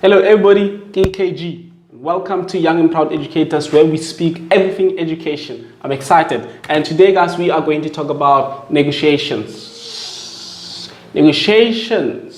Hello everybody, KKG. Welcome to Young and Proud Educators, where we speak everything education. I'm excited. And today guys, we are going to talk about negotiations. Negotiations.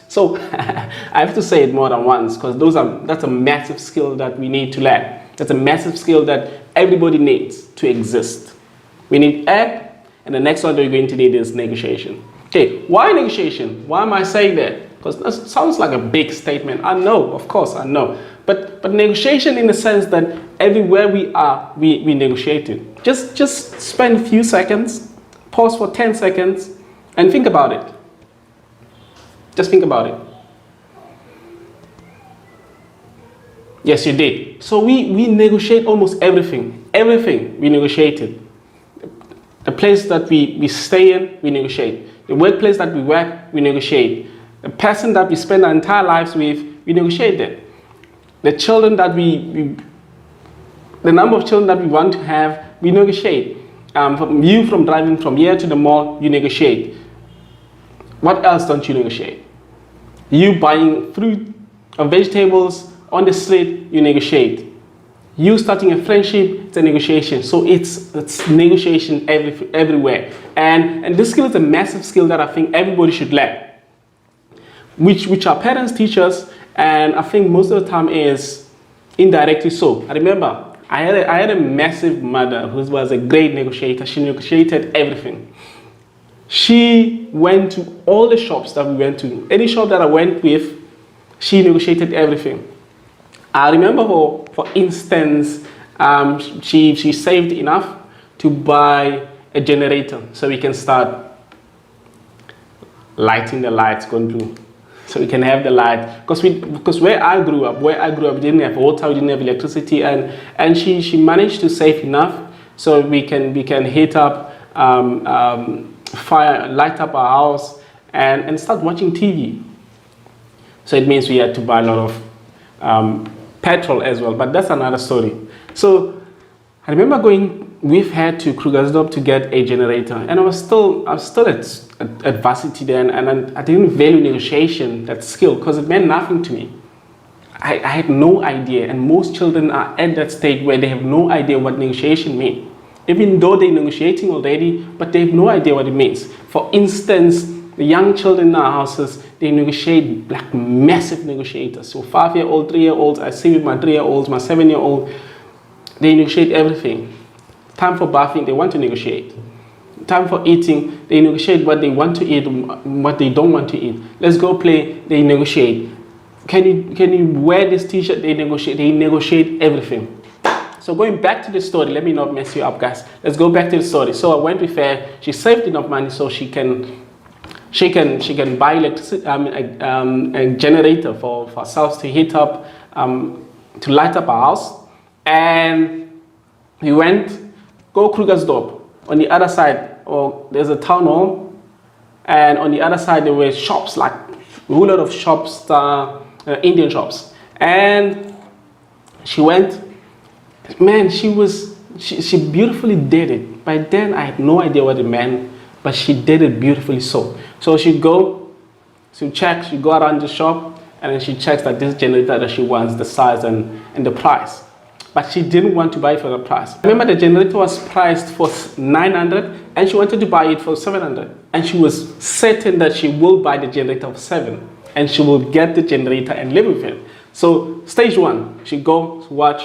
So I have to say it more than once because that's a massive skill that we need to learn. That's a massive skill that everybody needs to exist. We need act, and the next one that we're going to need is negotiation. Okay, why negotiation? Why am I saying that? Because that sounds like a big statement. I know, of course, I know. But negotiation in the sense that everywhere we are, we negotiate it. Just spend a few seconds, pause for 10 seconds, and think about it. Just think about it. Yes, you did. So we negotiate almost everything. Everything we negotiated. The place that we stay in, we negotiate. The workplace that we work, we negotiate. The person that we spend our entire lives with, we negotiate it. The children that the number of children that we want to have, we negotiate. From driving from here to the mall, you negotiate. What else don't you negotiate? You buying fruit or vegetables on the street, you negotiate. You starting a friendship, it's a negotiation. So it's negotiation everywhere. And this skill is a massive skill that I think everybody should learn. Which our parents teach us, and I think most of the time is indirectly so. I remember I had a massive mother who was a great negotiator. She negotiated everything. She went to all the shops that we went to. Any shop that I went with, she negotiated everything. I remember for instance, she saved enough to buy a generator so we can start lighting the lights going through. So we can have the light, because where I grew up, we didn't have water, we didn't have electricity, and she managed to save enough so we can heat up, light up our house, and start watching TV. So it means we had to buy a lot of petrol as well, but that's another story. So I remember we've had to Krugersdorp to get a generator, and I was still at varsity then, and I didn't value negotiation, that skill, because it meant nothing to me. I had no idea, and most children are at that stage where they have no idea what negotiation means. Even though they're negotiating already, but they have no idea what it means. For instance, the young children in our houses, they negotiate like massive negotiators. So 5-year-old, 3-year-olds, I see with my 3-year-olds, my 7-year-old, they negotiate everything. Time for bathing, they want to negotiate. Time for eating, they negotiate what they want to eat, what they don't want to eat. Let's go play, they negotiate. Can you wear this t-shirt? They negotiate everything. So going back to the story, let me not mess you up, guys. Let's go back to the story. So I went with her, she saved enough money so she can buy electricity, a generator for ourselves to heat up, to light up our house. And we go Krugersdorp. On the other side, there's a town hall, and on the other side there were shops, like a whole lot of shops, Indian shops. And she went, man, she beautifully did it. By then I had no idea what it meant, but she did it beautifully so. So she'd go around the shop, and then she checks that this generator that she wants, the size and the price. But she didn't want to buy it for the price. Remember, the generator was priced for 900, and she wanted to buy it for 700. And she was certain that she will buy the generator for 7, and she will get the generator and live with it. So stage one, she goes, watch,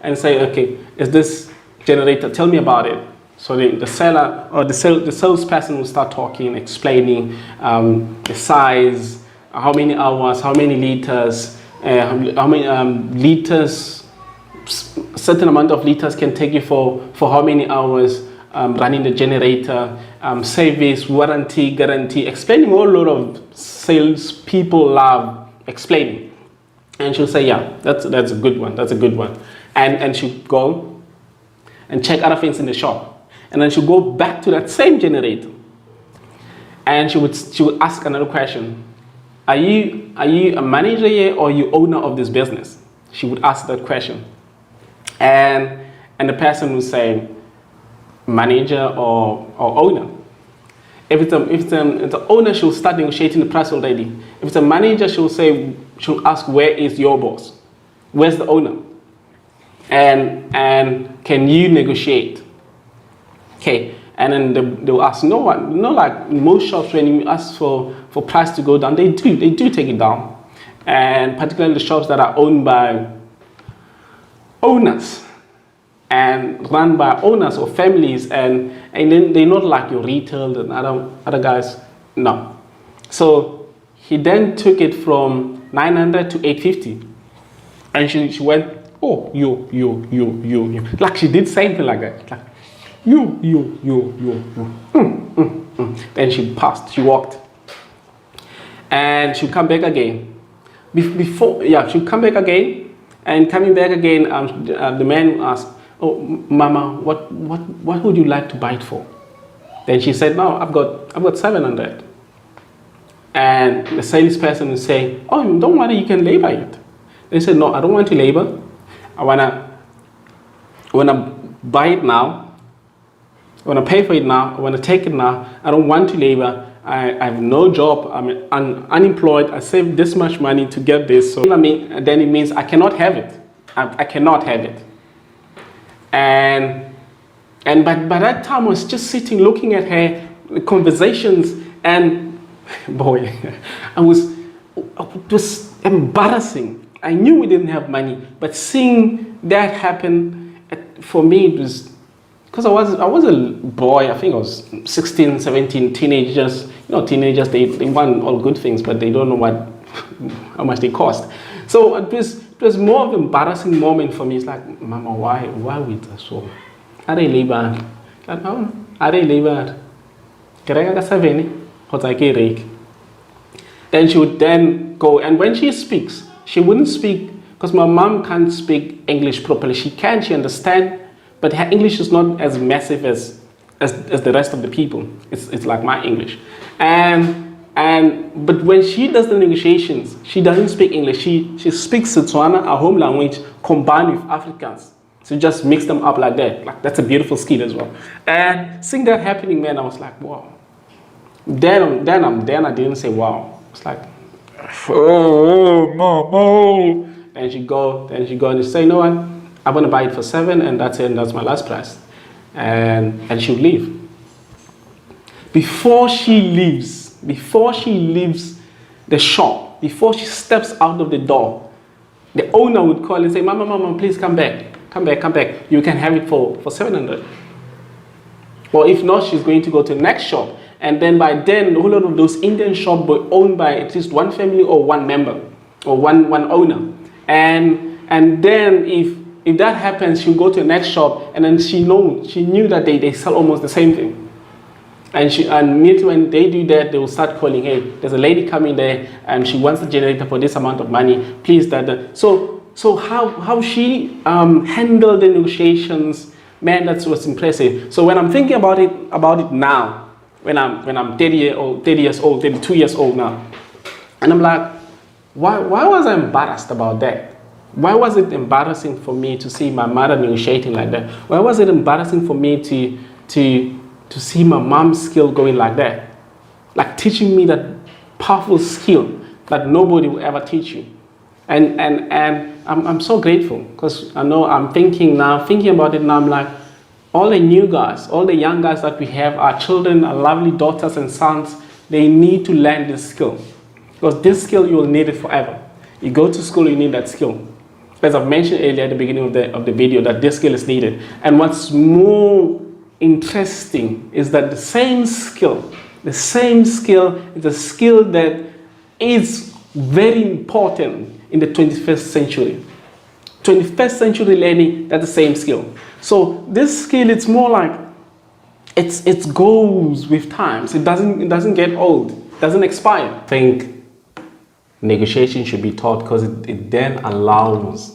and say, okay, is this generator? Tell me about it. So the seller or the salesperson will start talking, explaining the size, how many hours, how many liters, how many liters. Certain amount of liters can take you for how many hours, running the generator, service, warranty, guarantee, explaining. A lot of sales people love explaining. And she'll say, yeah, that's a good one, that's a good one. And she'll go and check other things in the shop. And then she'll go back to that same generator. And she would ask another question. Are you a manager here, or are you owner of this business? She would ask that question. And the person would say, manager or owner. If the owner, she'll start negotiating the price already. If it's a manager, she'll ask, where is your boss? Where's the owner? And can you negotiate? Okay, and then they'll ask, no one, like most shops, when you ask for price to go down, they do take it down. And particularly the shops that are owned by owners and run by owners or families, and then they're not like your retail and other guys, no. So he then took it from 900 to 850, and she went, oh, you, like she did something like that, like you. Then she passed, she walked, and she'll come back again. She'll come back again, and coming back again, the man asked, oh, Mama, what would you like to buy it for? Then she said, no, I've got 700. And the salesperson would say, oh, don't worry, you can labor it. They said, no, I don't want to labor. I wanna buy it now. I wanna pay for it now. I wanna take it now. I don't want to labor. I have no job. I'm unemployed. I saved this much money to get this. So then it means I cannot have it. I cannot have it. And by that time I was just sitting looking at her conversations, and boy, it was embarrassing. I knew we didn't have money, but seeing that happen, for me it was, because I was a boy, I think I was 16, 17, teenagers. Teenagers, they want all good things, but they don't know how much they cost. So it was more of an embarrassing moment for me. It's like, Mama, why with us so? Are they labor? Like, no, are they labor? Then she would then go, and when she speaks, she wouldn't speak, because my mom can't speak English properly. She understand, but her English is not as massive as the rest of the people. It's like my English. But when she does the negotiations, she doesn't speak English. She speaks Setswana, our home language, combined with Afrikaans. So just mix them up like that. Like, that's a beautiful skill as well. And seeing that happening, man, I was like, wow. Then I didn't say wow. It's like, oh, Mama. Then she go and she say, no, I'm gonna buy it for 7, and that's it. And that's my last price. And she'll leave. Before she leaves the shop, before she steps out of the door, the owner would call and say, Mama, please come back. You can have it for 700. Or if not, she's going to go to the next shop. And then by then, the whole lot of those Indian shops were owned by at least one family or one member or one owner. And then if that happens, she'll go to the next shop, and then she knew that they sell almost the same thing. And when they do that, they will start calling, hey, there's a lady coming there, and she wants a generator for this amount of money, please. So how she handled the negotiations, man, that was impressive. So when I'm thinking about it now, when I'm 30 years old, 32 years old now, and I'm like, why was I embarrassed about that? Why was it embarrassing for me to see my mother negotiating like that? Why was it embarrassing for me to see my mom's skill going like that? Like teaching me that powerful skill that nobody will ever teach you. And I'm so grateful, because I know I'm thinking about it now, I'm like, all the new guys, all the young guys that we have, our children, our lovely daughters and sons, they need to learn this skill. Because this skill, you will need it forever. You go to school, you need that skill. As I've mentioned earlier at the beginning of the video, that this skill is needed. And what's more interesting is that the same skill is a skill that is very important in the 21st century. 21st century learning, that's the same skill. So this skill, it's more like, it goes with times. It doesn't get old, it doesn't expire. I think negotiation should be taught, because it then allows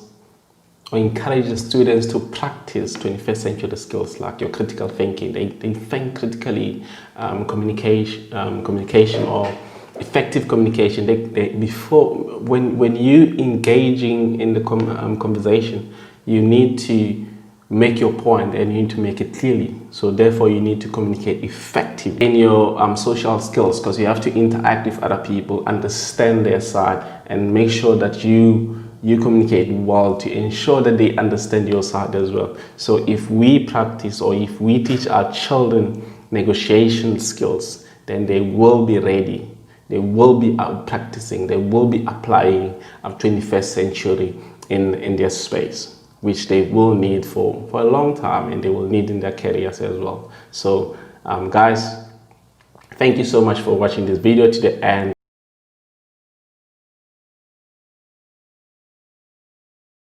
or encourages students to practice 21st century skills like your critical thinking. They think critically, communication or effective communication. When you engaging in the conversation, you need to make your point and you need to make it clearly. So therefore you need to communicate effectively in your social skills, because you have to interact with other people, understand their side, and make sure that you communicate well to ensure that they understand your side as well. So if we practice, or if we teach our children negotiation skills, then they will be ready. They will be out practicing. They will be applying 21st century in their space, which they will need for a long time, and they will need in their careers as well. So guys, thank you so much for watching this video to the end.